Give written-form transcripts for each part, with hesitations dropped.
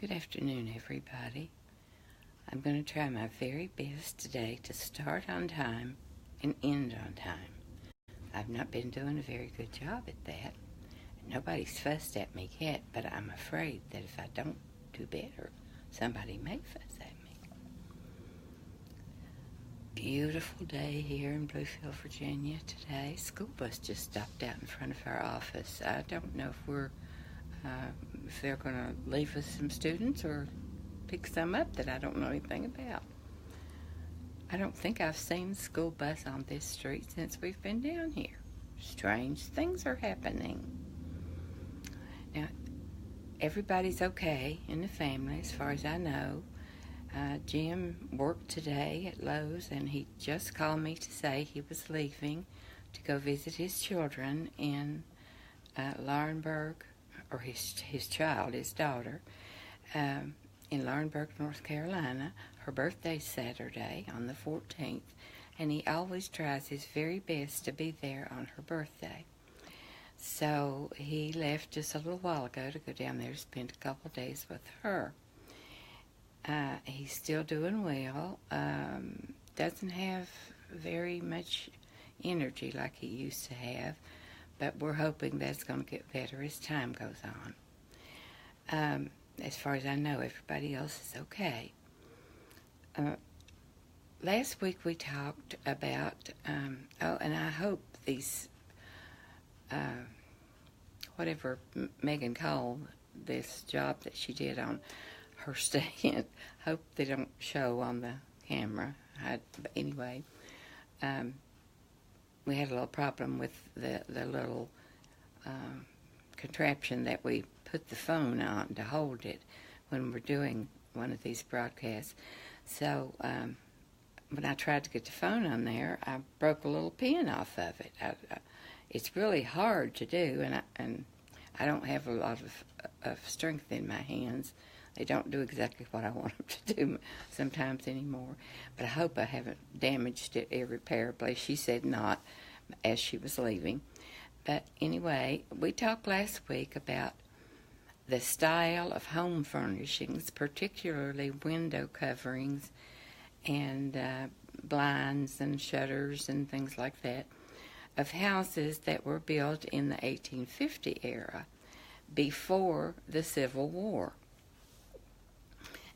Good afternoon, everybody. I'm going to try my very best today to start on time and end on time. I've not been doing a very good job at that. Nobody's fussed at me yet, but I'm afraid that if I don't do better, somebody may fuss at me. Beautiful day here in Bluefield, Virginia today. School bus just stopped out in front of our office. I don't know if they're going to leave us some students or pick some up that I don't know anything about. I don't think I've seen the school bus on this street since we've been down here. Strange things are happening. Now, everybody's okay in the family as far as I know. Jim worked today at Lowe's, and he just called me to say he was leaving to go visit his children in Laurinburg, or his child, his daughter, in Laurinburg, North Carolina. Her birthday's Saturday on the 14th, and he always tries his very best to be there on her birthday. So he left just a little while ago to go down there to spend a couple of days with her. He's still doing well. Doesn't have very much energy like he used to have, but we're hoping that's going to get better as time goes on. As far as I know, everybody else is okay. Last week we talked about, and I hope these, whatever Megan called this job that she did on her stand, hope they don't show on the camera. But anyway, we had a little problem with the little contraption that we put the phone on to hold it when we're doing one of these broadcasts. So when I tried to get the phone on there, I broke a little pin off of it. It's really hard to do, and I don't have a lot of strength in my hands. They don't do exactly what I want them to do sometimes anymore. But I hope I haven't damaged it irreparably. She said not as she was leaving. But anyway, we talked last week about the style of home furnishings, particularly window coverings and blinds and shutters and things like that, of houses that were built in the 1850 era, before the Civil War.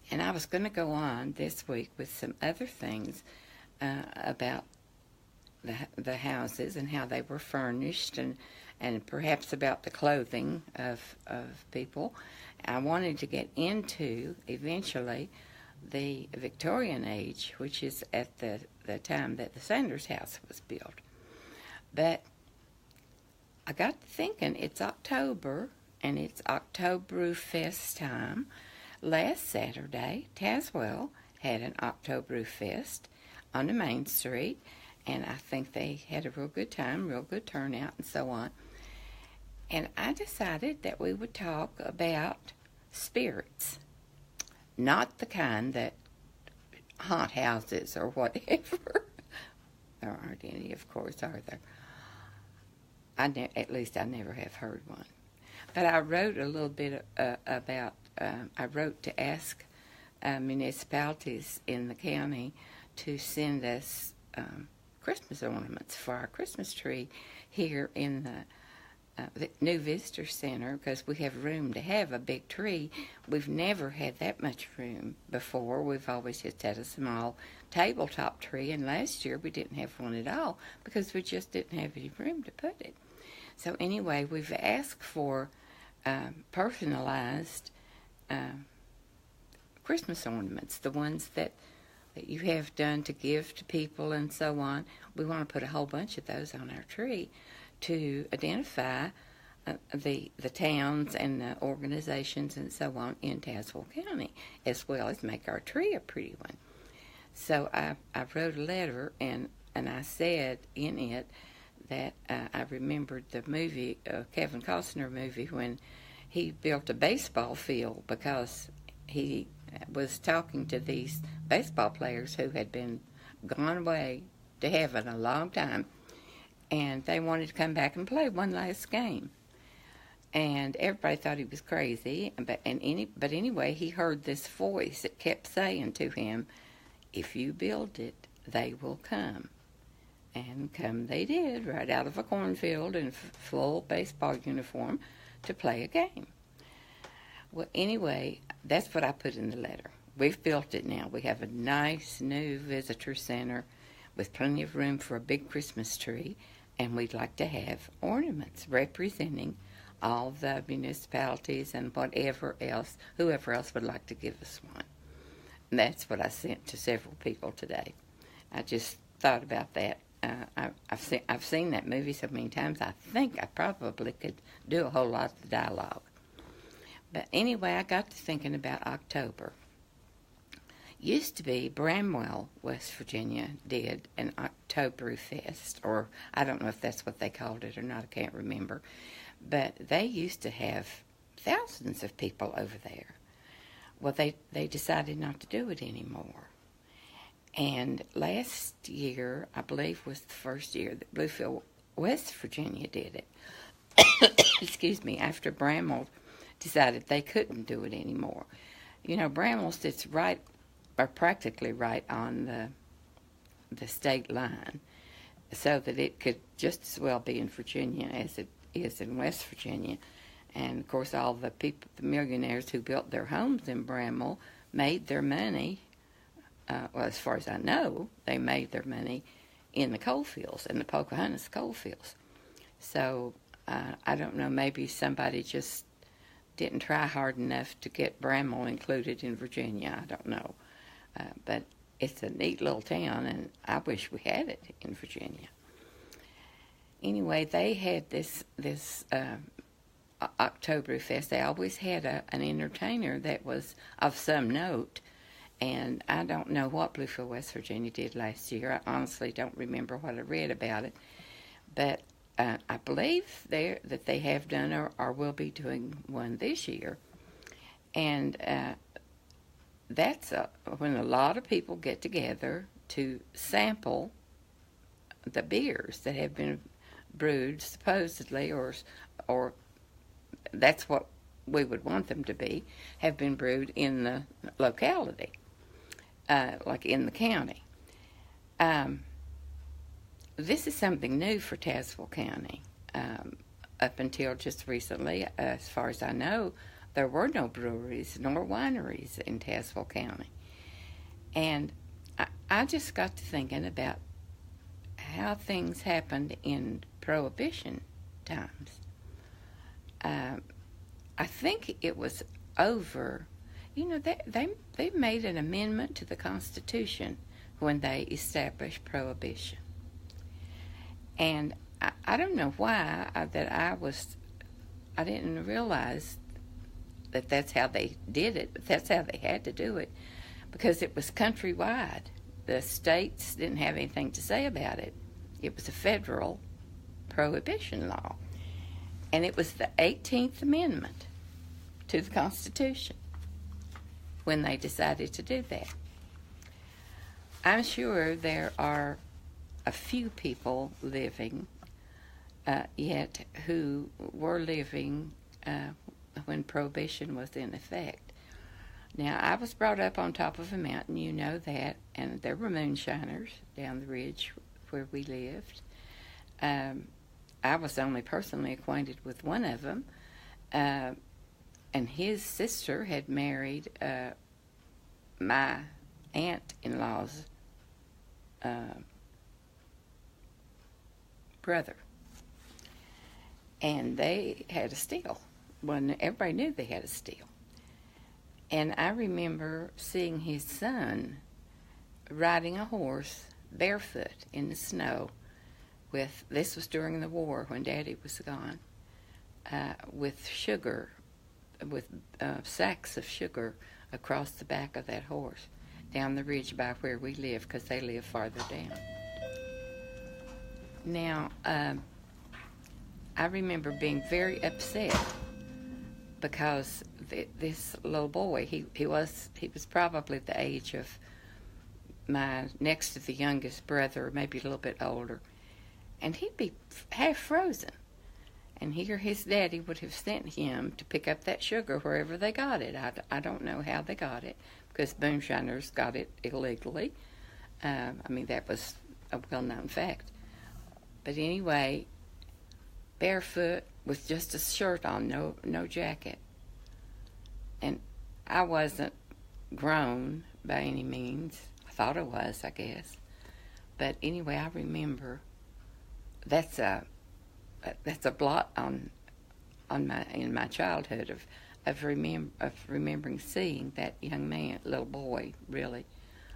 And I was going to go on this week with some other things about the houses and how they were furnished, and perhaps about the clothing of people. I wanted to get into, eventually, the Victorian age, which is at the time that the Sanders house was built. But I got to thinking, it's October, and it's Oktoberfest time. Last Saturday, Tazewell had an Oktoberfest on the main street, and I think they had a real good time, real good turnout, and so on. And I decided that we would talk about spirits, not the kind that haunt houses or whatever. There aren't any, of course, are there? At least I never have heard one. But I wrote a little bit about, I wrote to ask municipalities in the county to send us Christmas ornaments for our Christmas tree here in the new visitor center, because we have room to have a big tree. We've never had that much room before. We've always just had a small tabletop tree, and last year we didn't have one at all because we just didn't have any room to put it. So anyway, we've asked for personalized Christmas ornaments, the ones that you have done to give to people and so on. We want to put a whole bunch of those on our tree to identify the towns and the organizations and so on in Tazewell County, as well as make our tree a pretty one. So I wrote a letter, and I said in it that I remembered the movie, Kevin Costner movie, when he built a baseball field because he was talking to these baseball players who had been gone away to heaven a long time, and they wanted to come back and play one last game. And everybody thought he was crazy. But anyway, he heard this voice that kept saying to him, "If you build it, they will come." And come they did, right out of a cornfield in full baseball uniform to play a game. Well, anyway, that's what I put in the letter. We've built it now. We have a nice new visitor center with plenty of room for a big Christmas tree, and we'd like to have ornaments representing all the municipalities and whoever else would like to give us one. And that's what I sent to several people today. I just thought about that. I've seen that movie so many times, I think I probably could do a whole lot of the dialogue. But anyway, I got to thinking about October. Used to be Bramwell, West Virginia, did an Oktoberfest, or I don't know if that's what they called it or not, I can't remember. But they used to have thousands of people over there. Well, they decided not to do it anymore. And last year, I believe, was the first year that Bluefield, West Virginia did it. Excuse me, after Bramwell decided they couldn't do it anymore. You know, Bramwell sits right, or practically right on the state line, so that it could just as well be in Virginia as it is in West Virginia. And, of course, all the people, the millionaires who built their homes in Bramwell made their money. Well, as far as I know, they made their money in the coal fields, in the Pocahontas coal fields. So, I don't know, maybe somebody just didn't try hard enough to get Bramwell included in Virginia. I don't know. But it's a neat little town, and I wish we had it in Virginia. Anyway, they had this Oktoberfest. They always had an entertainer that was of some note. And I don't know what Bluefield, West Virginia did last year. I honestly don't remember what I read about it. But I believe that they have done or will be doing one this year. And that's when a lot of people get together to sample the beers that have been brewed, supposedly, or that's what we would want them to be, have been brewed in the locality. Like in the county. This is something new for Tazewell County. Up until just recently, as far as I know, there were no breweries nor wineries in Tazewell County. And I just got to thinking about how things happened in Prohibition times. I think it was over. You know, they made an amendment to the Constitution when they established Prohibition. And I don't know why I didn't realize that that's how they did it, but that's how they had to do it, because it was countrywide. The states didn't have anything to say about it. It was a federal prohibition law. And it was the 18th Amendment to the Constitution when they decided to do that. I'm sure there are a few people living yet who were living when Prohibition was in effect. Now, I was brought up on top of a mountain, you know that, and there were moonshiners down the ridge where we lived. I was only personally acquainted with one of them, and his sister had married my aunt-in-law's brother. And they had a still. Well, everybody knew they had a still. And I remember seeing his son riding a horse barefoot in the snow this was during the war when Daddy was gone, with sugar, with sacks of sugar across the back of that horse down the ridge by where we live, because they live farther down. Now, I remember being very upset because this little boy, he was probably the age of my next to the youngest brother, maybe a little bit older, and he'd be half frozen. And here his daddy would have sent him to pick up that sugar wherever they got it. I don't know how they got it, because moonshiners got it illegally. That was a well-known fact. But anyway, barefoot with just a shirt on, no jacket. And I wasn't grown by any means. I thought I was, I guess. But anyway, I remember that's a blot in my childhood of remembering seeing that young man, little boy, really,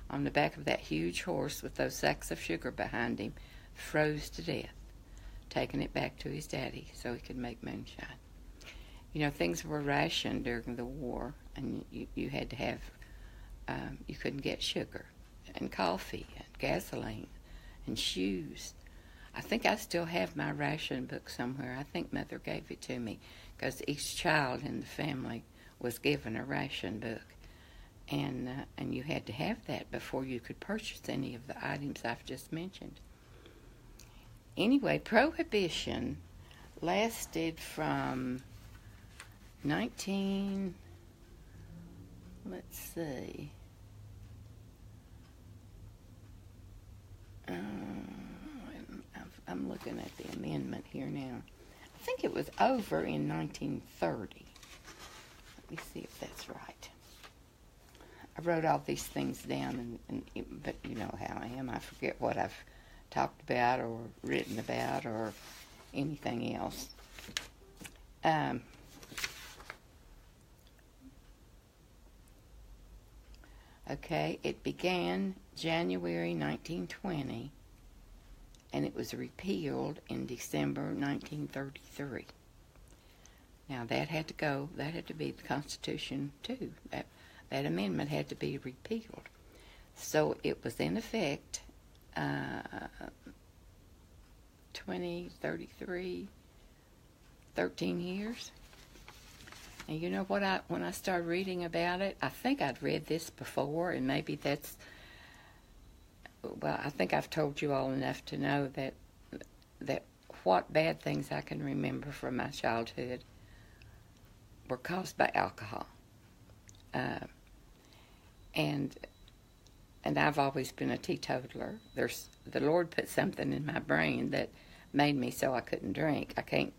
on the back of that huge horse with those sacks of sugar behind him, froze to death, taking it back to his daddy so he could make moonshine. Things were rationed during the war, and you had to have, you couldn't get sugar and coffee and gasoline and shoes. I think I still have my ration book somewhere. I think Mother gave it to me, because each child in the family was given a ration book, and you had to have that before you could purchase any of the items I've just mentioned. Anyway, Prohibition lasted from 19... let's see... I'm looking at the amendment here now. I think it was over in 1930. Let me see if that's right. I wrote all these things down, but you know how I am. I forget what I've talked about or written about or anything else. Okay, it began January 1920, and it was repealed in December 1933. Now that had to be the Constitution too. That amendment had to be repealed. So it was in effect 13 years. And you know what, when I started reading about it, I think I'd read this before, and maybe I think I've told you all enough to know that what bad things I can remember from my childhood were caused by alcohol. And I've always been a teetotaler. The Lord put something in my brain that made me so I couldn't drink. I can't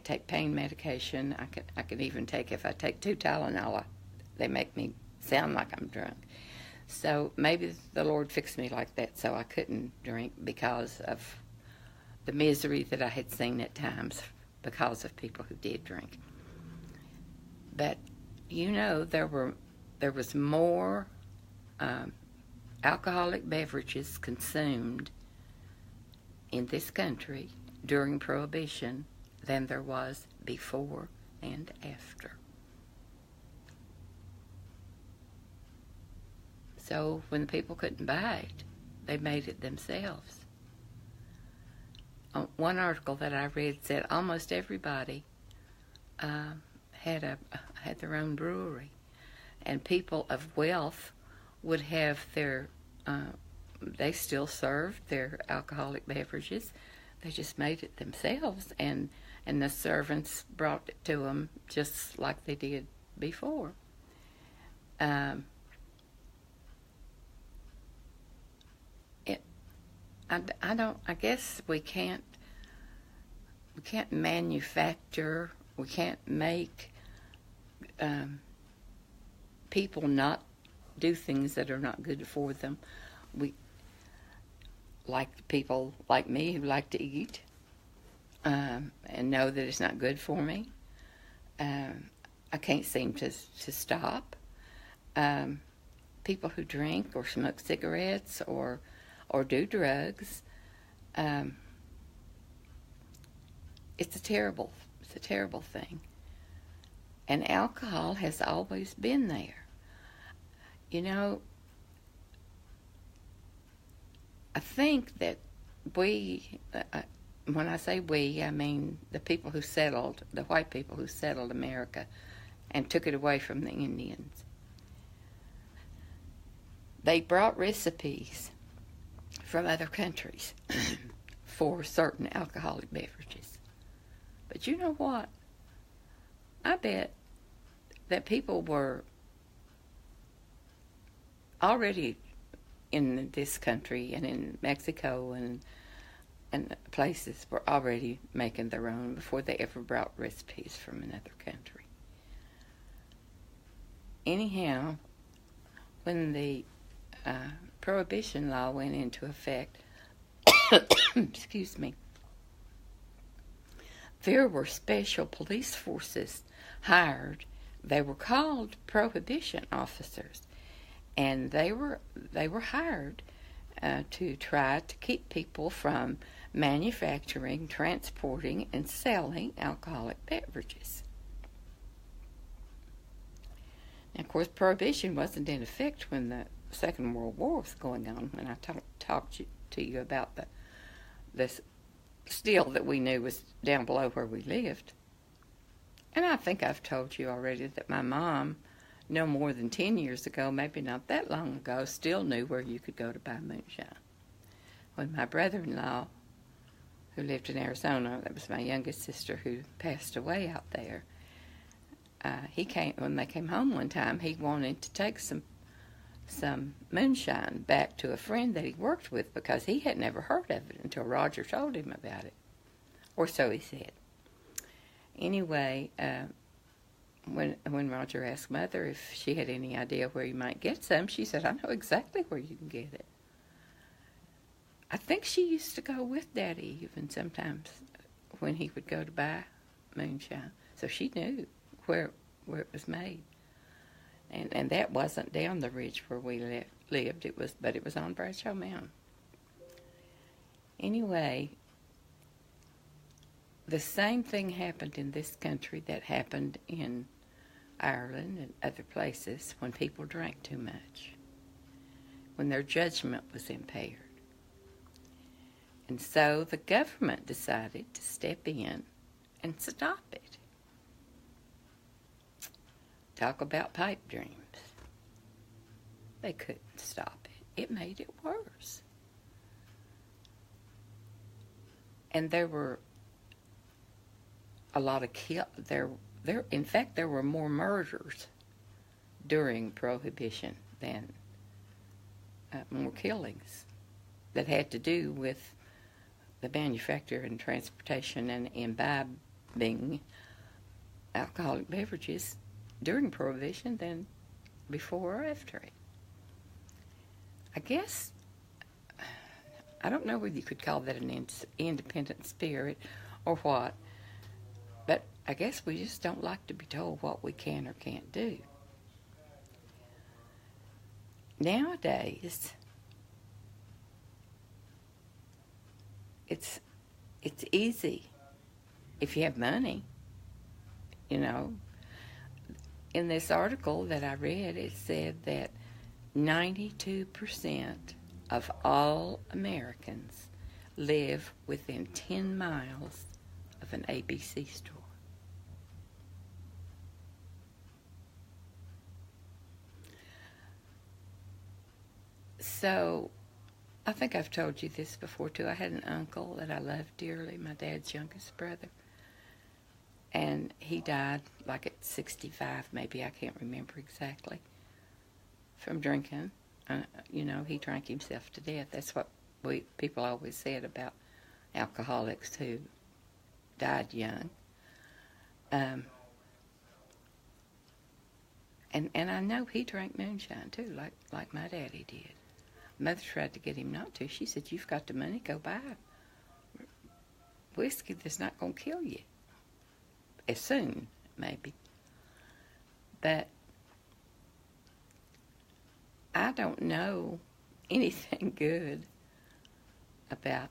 take pain medication. I could even if I take 2 Tylenol, they make me sound like I'm drunk. So maybe the Lord fixed me like that so I couldn't drink, because of the misery that I had seen at times because of people who did drink. But there was more alcoholic beverages consumed in this country during Prohibition than there was before and after. So when people couldn't buy it, they made it themselves. One article that I read said almost everybody had their own brewery, and people of wealth would have they still served their alcoholic beverages. They just made it themselves, and the servants brought it to them just like they did before. I guess we can't manufacture, we can't make people not do things that are not good for them. We, like people like me who like to eat and know that it's not good for me, I can't seem to stop. People who drink or smoke cigarettes or do drugs, it's a terrible thing. And alcohol has always been there. I think that we, when I say we, I mean the people who settled, the white people who settled America and took it away from the Indians. They brought recipes from other countries for certain alcoholic beverages. But you know what? I bet that people were already in this country and in Mexico and places were already making their own before they ever brought recipes from another country. Anyhow, when the prohibition law went into effect, excuse me, there were special police forces hired. They were called prohibition officers, and they were hired to try to keep people from manufacturing, transporting, and selling alcoholic beverages. Now, of course, prohibition wasn't in effect when the Second World War was going on, when I talked to you about this still that we knew was down below where we lived. And I think I've told you already that my mom, no more than 10 years ago, maybe not that long ago, still knew where you could go to buy moonshine. When my brother-in-law, who lived in Arizona, that was my youngest sister who passed away out there, when they came home one time, he wanted to take some moonshine back to a friend that he worked with because he had never heard of it until Roger told him about it. Or so he said. Anyway, when Roger asked Mother if she had any idea where you might get some, she said, I know exactly where you can get it. I think she used to go with Daddy even sometimes when he would go to buy moonshine. So she knew where it was made. And that wasn't down the ridge where we lived, but it was on Bradshaw Mountain. Anyway, the same thing happened in this country that happened in Ireland and other places when people drank too much, when their judgment was impaired. And so the government decided to step in and stop it. Talk about pipe dreams. They couldn't stop it. It made it worse. And there were a lot of in fact, there were more murders during Prohibition than more killings that had to do with the manufacture and transportation and imbibing alcoholic beverages during Prohibition than before or after it. I guess, I don't know whether you could call that an independent spirit or what, but I guess we just don't like to be told what we can or can't do. Nowadays, it's easy if you have money, you know. In this article that I read, it said that 92% of all Americans live within 10 miles of an ABC store. So, I think I've told you this before too. I had an uncle that I loved dearly, my dad's youngest brother. And he died like at 65, maybe, I can't remember exactly, from drinking. He drank himself to death. That's what people always said about alcoholics who died young. And I know he drank moonshine too, like my daddy did. Mother tried to get him not to. She said, you've got the money, go buy whiskey that's not going to kill you. As soon, maybe. But I don't know anything good about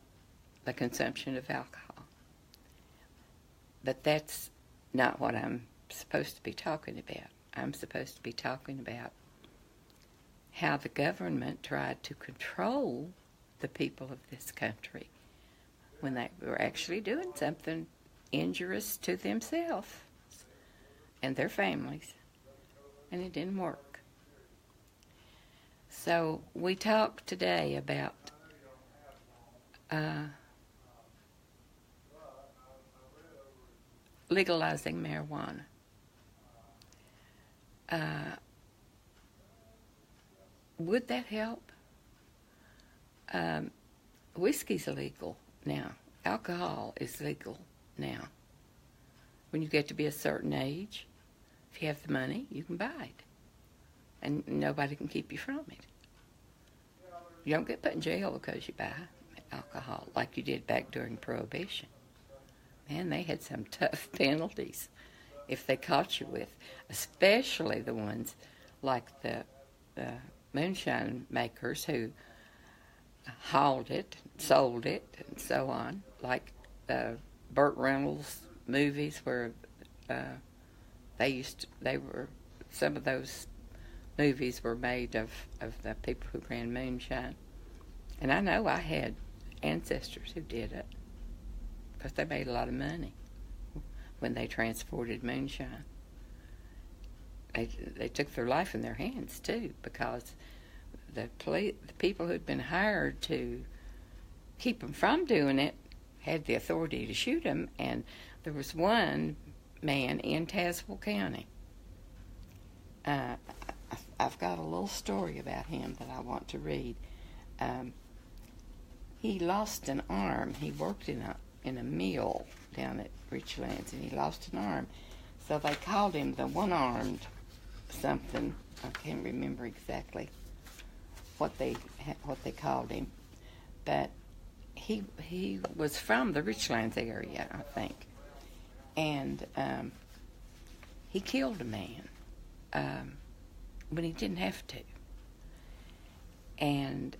the consumption of alcohol. But that's not what I'm supposed to be talking about. I'm supposed to be talking about how the government tried to control the people of this country when they were actually doing something injurious to themselves and their families, and it didn't work. So we talked today about legalizing marijuana. Would that help? Whiskey's illegal now. Alcohol is legal now. When you get to be a certain age, if you have the money, you can buy it. And nobody can keep you from it. You don't get put in jail because you buy alcohol like you did back during Prohibition. Man, they had some tough penalties if they caught you with, especially the ones like the moonshine makers who hauled it, sold it, and so on, like Burt Reynolds movies where some of those movies were made of the people who ran moonshine. And I know I had ancestors who did it because they made a lot of money when they transported moonshine. They took their life in their hands, too, because the people who'd been hired to keep them from doing it had the authority to shoot them, and there was one man in Tazewell County. I've got a little story about him that I want to read. He lost an arm. He worked in a mill down at Richlands, and he lost an arm. So they called him the one-armed something. I can't remember exactly what they called him, but he was from the Richlands area, I think, and he killed a man when he didn't have to. And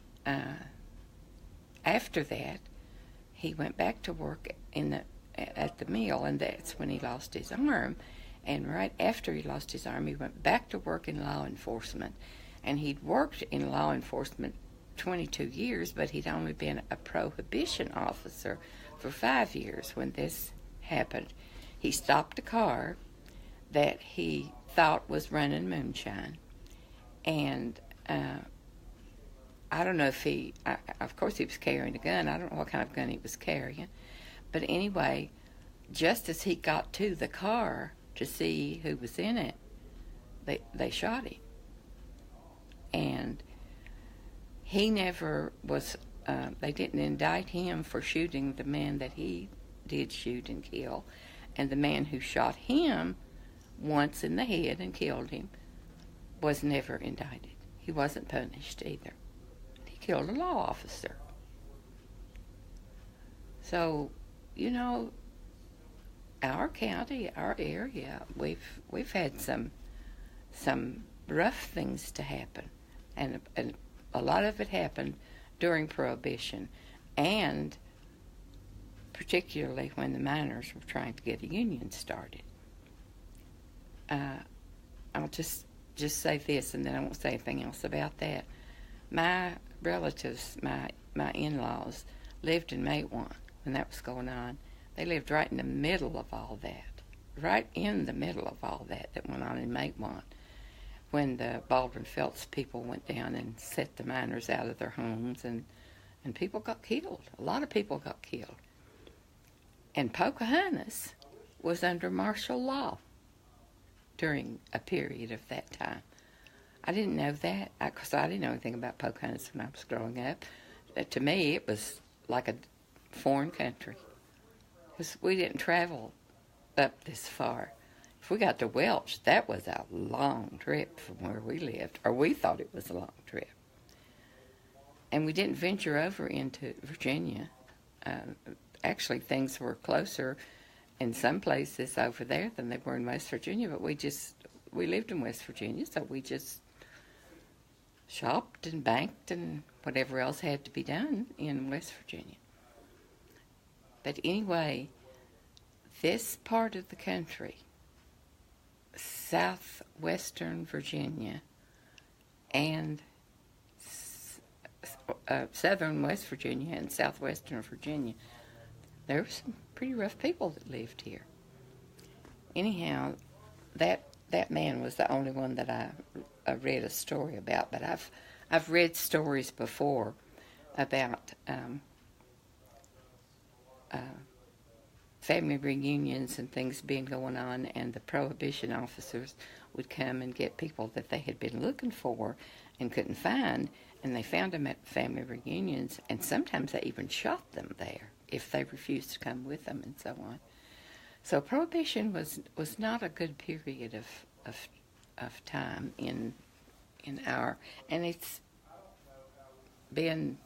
after that, he went back to work at the mill, and that's when he lost his arm. And right after he lost his arm, he went back to work in law enforcement. And he'd worked in law enforcement 22 years, but he'd only been a prohibition officer for 5 years when this happened. He stopped a car that he thought was running moonshine. And I don't know if of course he was carrying a gun. I don't know what kind of gun he was carrying. But anyway, just as he got to the car to see who was in it, they shot him. And he never was, they didn't indict him for shooting the man that he did shoot and kill. And the man who shot him once in the head and killed him was never indicted. He wasn't punished either. He killed a law officer. So, you know, our county, our area, we've had some rough things to happen, and a lot of it happened during Prohibition, and particularly when the miners were trying to get a union started. I'll just say this, and then I won't say anything else about that. My relatives, my in-laws, lived in Matewan when that was going on. They lived right in the middle of all that, right in the middle of all that went on in Matewan, when the Baldwin Felts people went down and set the miners out of their homes, and people got killed. A lot of people got killed. And Pocahontas was under martial law during a period of that time. I didn't know that, because I didn't know anything about Pocahontas when I was growing up. To me, it was like a foreign country, because we didn't travel up this far. If we got to Welch, that was a long trip from where we lived, or we thought it was a long trip. And we didn't venture over into Virginia. Actually, things were closer in some places over there than they were in West Virginia, but we lived in West Virginia, so we just shopped and banked and whatever else had to be done in West Virginia. But anyway, this part of the country, southwestern Virginia and southern West Virginia and southwestern Virginia, there were some pretty rough people that lived here. Anyhow, that man was the only one that I read a story about, but I've read stories before about family reunions and things being going on, and the prohibition officers would come and get people that they had been looking for and couldn't find, and they found them at family reunions, and sometimes they even shot them there if they refused to come with them, and so on. So prohibition was not a good period of time in our, and it's been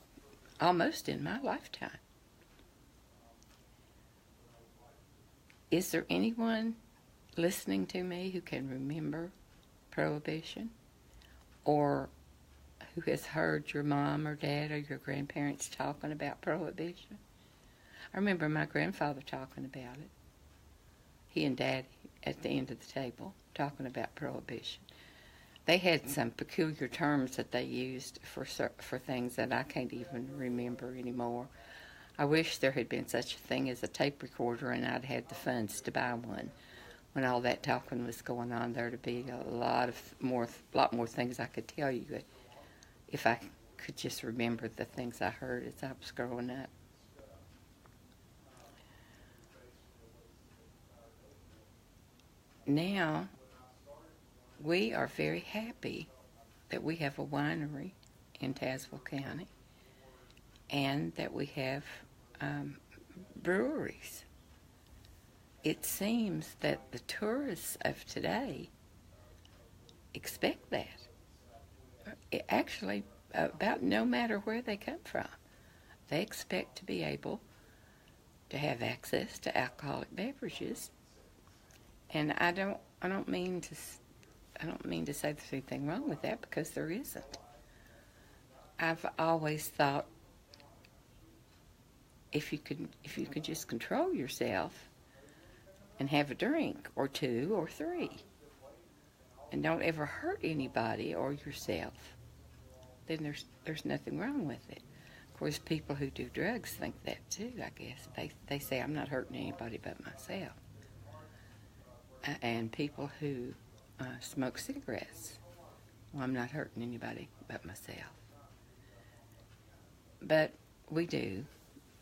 almost in my lifetime. Is there anyone listening to me who can remember prohibition, or who has heard your mom or dad or your grandparents talking about prohibition? I remember my grandfather talking about it. He and Dad at the end of the table talking about prohibition. They had some peculiar terms that they used for things that I can't even remember anymore. I wish there had been such a thing as a tape recorder and I'd had the funds to buy one. When all that talking was going on, there'd be a lot more things I could tell you if I could just remember the things I heard as I was growing up. Now, we are very happy that we have a winery in Tazewell County and that we have breweries. It seems that the tourists of today expect that. Actually, about no matter where they come from, they expect to be able to have access to alcoholic beverages. And I don't mean to say there's anything wrong with that, because there isn't. I've always thought if you could just control yourself and have a drink or two or three and don't ever hurt anybody or yourself, then there's nothing wrong with it. Of course, people who do drugs think that too, I guess. They say, I'm not hurting anybody but myself. And people who smoke cigarettes, well, I'm not hurting anybody but myself. But we do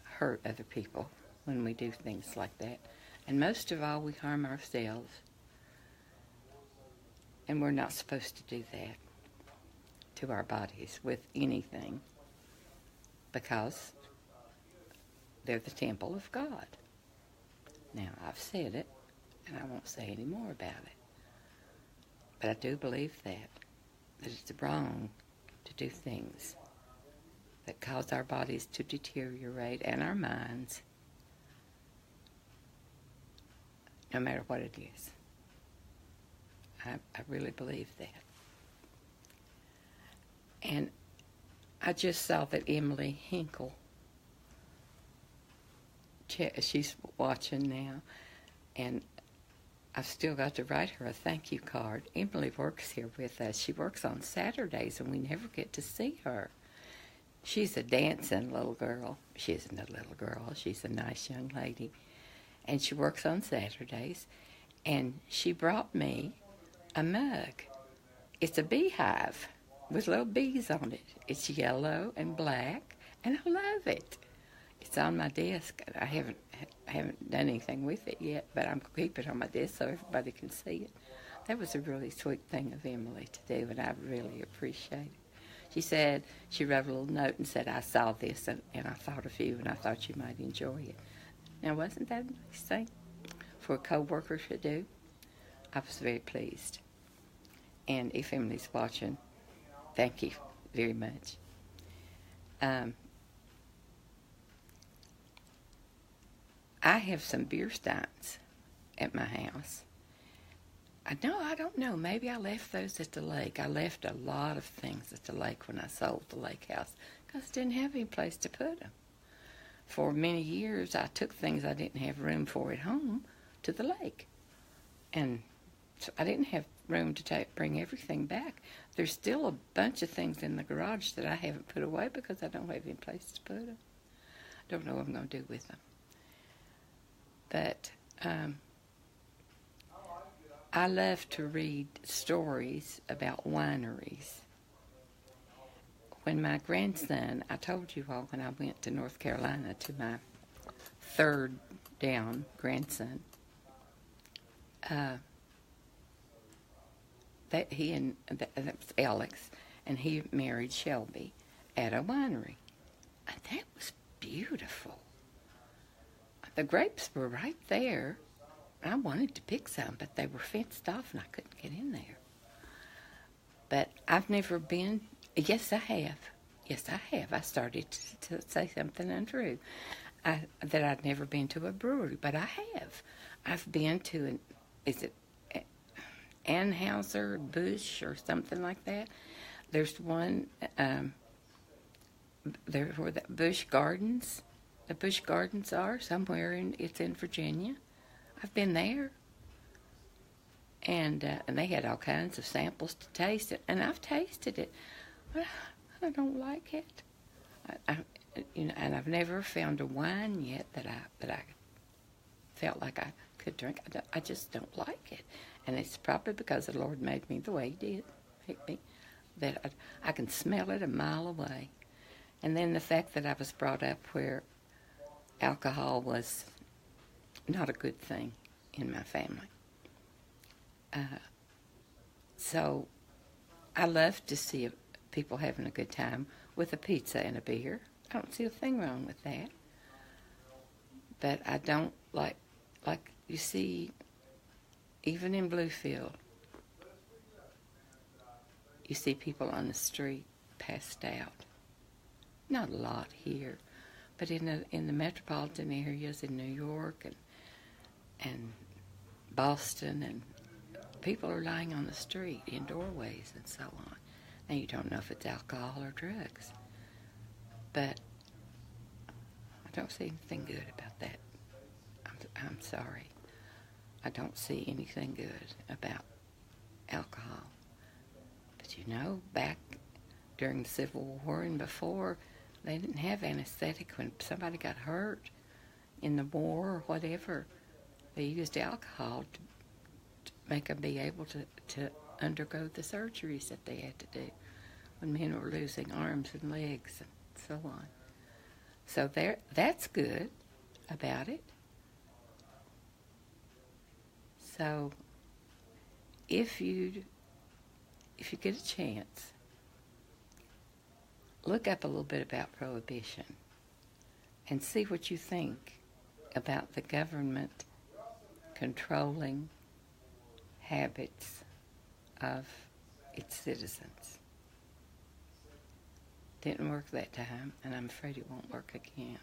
hurt other people when we do things like that. And most of all, we harm ourselves. And we're not supposed to do that to our bodies with anything, because they're the temple of God. Now, I've said it, and I won't say any more about it. But I do believe that it's wrong to do things that cause our bodies to deteriorate and our minds, no matter what it is. I really believe that. And I just saw that Emily Hinkle, she's watching now, and I've still got to write her a thank you card. Emily works here with us. She works on Saturdays, and we never get to see her. She's a dancing little girl. She isn't a little girl. She's a nice young lady. And she works on Saturdays. And she brought me a mug. It's a beehive with little bees on it. It's yellow and black, and I love it. It's on my desk. I haven't done anything with it yet, but I'm going to keep it on my desk so everybody can see it. That was a really sweet thing of Emily to do, and I really appreciate it. She said, she wrote a little note and said, I saw this, and I thought of you, and I thought you might enjoy it. Now, wasn't that a nice thing for a co-worker to do? I was very pleased. And if Emily's watching, thank you very much. I have some beer steins at my house. I don't know. Maybe I left those at the lake. I left a lot of things at the lake when I sold the lake house because I didn't have any place to put them. For many years, I took things I didn't have room for at home to the lake. And so I didn't have room to bring everything back. There's still a bunch of things in the garage that I haven't put away because I don't have any place to put them. Don't know what I'm going to do with them. But I love to read stories about wineries. When my grandson, I told you all when I went to North Carolina to my third down grandson, that was Alex, and he married Shelby at a winery. And that was beautiful. The grapes were right there. I wanted to pick some, but they were fenced off and I couldn't get in there. But I've never been. Yes, I have. Yes, I have. I started to say something untrue. That I'd never been to a brewery, but I have. I've been to is it Anheuser Busch or something like that? There's one, there where the Busch Gardens are somewhere it's in Virginia. I've been there. And they had all kinds of samples to taste it, and I've tasted it, but I don't like it. And I've never found a wine yet that I felt like I could drink. I just don't like it, and it's probably because the Lord made me the way He did, picked me, that I can smell it a mile away. And then the fact that I was brought up where alcohol was not a good thing in my family. So I love to see people having a good time with a pizza and a beer. I don't see a thing wrong with that. But I don't like you see, even in Bluefield, you see people on the street passed out. Not a lot here, but in the metropolitan areas in New York and Boston, and people are lying on the street in doorways and so on. Now you don't know if it's alcohol or drugs, but I don't see anything good about that. I'm sorry. I don't see anything good about alcohol. But back during the Civil War and before, they didn't have anesthetic when somebody got hurt in the war or whatever. They used alcohol to make them be able to undergo the surgeries that they had to do when men were losing arms and legs and so on. So that's good about it. So if you get a chance, look up a little bit about prohibition and see what you think about the government controlling habits of its citizens. Didn't work that time, and I'm afraid it won't work again.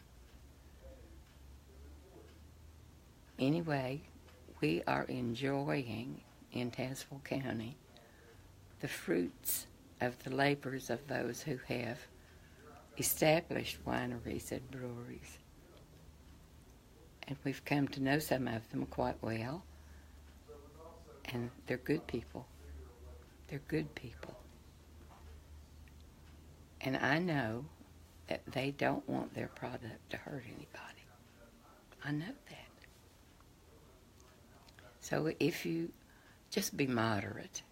Anyway, we are enjoying in Tazewell County the fruits of the labors of those who have established wineries and breweries. And we've come to know some of them quite well, and they're good people. They're good people. And I know that they don't want their product to hurt anybody. I know that. So if you just be moderate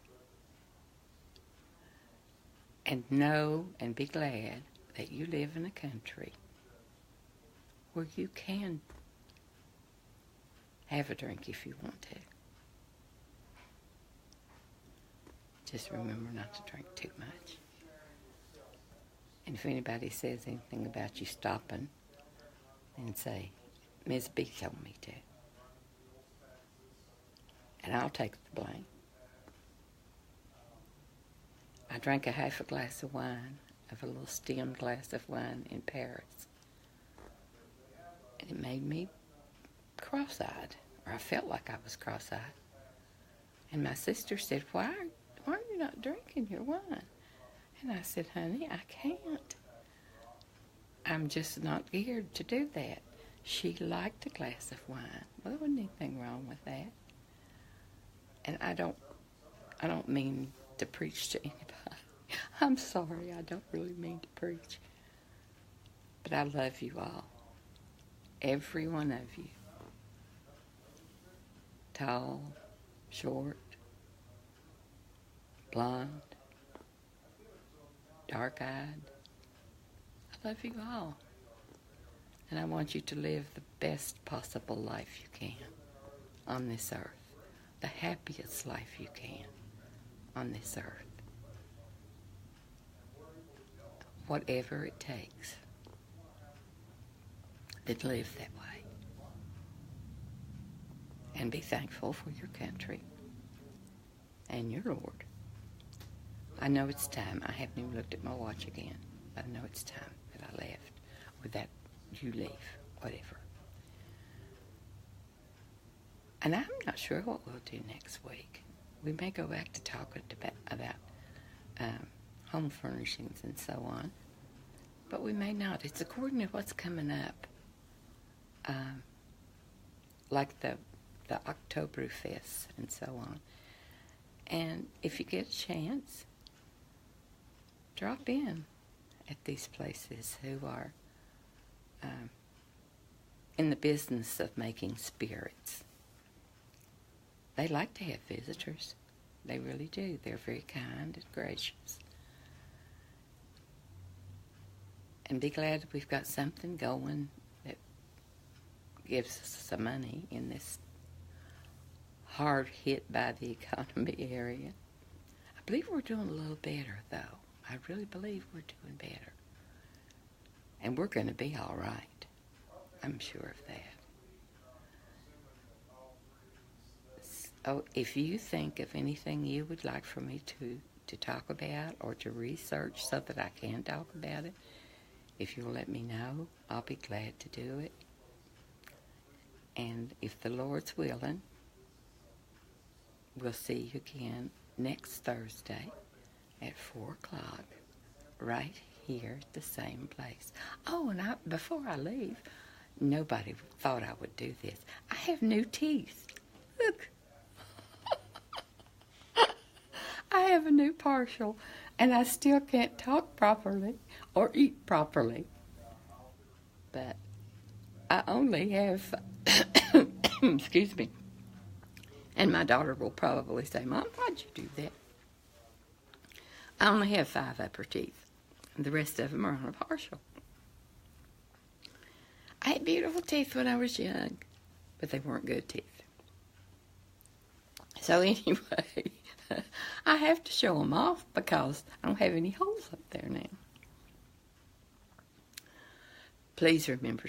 and know and be glad that you live in a country where you can have a drink if you want to. Just remember not to drink too much. And if anybody says anything about you stopping, then say, Ms. B told me to. And I'll take the blame. I drank a half a glass of wine, of a little stemmed glass of wine in Paris. And it made me cross-eyed, or I felt like I was cross-eyed. And my sister said, why are you not drinking your wine? And I said, honey, I can't. I'm just not geared to do that. She liked a glass of wine. Well, there wasn't anything wrong with that. And I don't mean to preach to anybody. I'm sorry, I don't really mean to preach. But I love you all. Every one of you. Tall, short, blonde, dark-eyed. I love you all. And I want you to live the best possible life you can on this earth. The happiest life you can on this earth. Whatever it takes. Then live that way. And be thankful for your country and your Lord. I know it's time. I haven't even looked at my watch again. But I know it's time that I left. Or that you leave. Whatever. And I'm not sure what we'll do next week. We may go back to talking about home furnishings and so on. But we may not. It's according to what's coming up. Like the Oktoberfest and so on. And if you get a chance, drop in at these places who are in the business of making spirits. They like to have visitors. They really do. They're very kind and gracious. And be glad that we've got something going that gives us some money in this hard hit by the economy area. I believe we're doing a little better, though. I really believe we're doing better. And we're going to be all right. I'm sure of that. So if you think of anything you would like for me to talk about or to research so that I can talk about it, if you'll let me know, I'll be glad to do it. And if the Lord's willing, we'll see you again next Thursday at 4 o'clock, right here at the same place. Oh, and before I leave, nobody thought I would do this. I have new teeth. Look. I have a new partial, and I still can't talk properly or eat properly. But I only have, excuse me, and my daughter will probably say, Mom, why'd you do that? I only have 5 upper teeth, and the rest of them are on a partial. I had beautiful teeth when I was young, but they weren't good teeth. So anyway, I have to show them off because I don't have any holes up there now. Please remember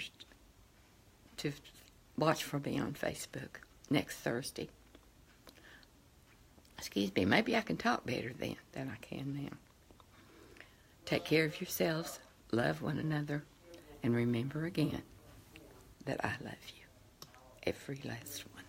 to watch for me on Facebook next Thursday. Excuse me, maybe I can talk better then than I can now. Take care of yourselves, love one another, and remember again that I love you, every last one.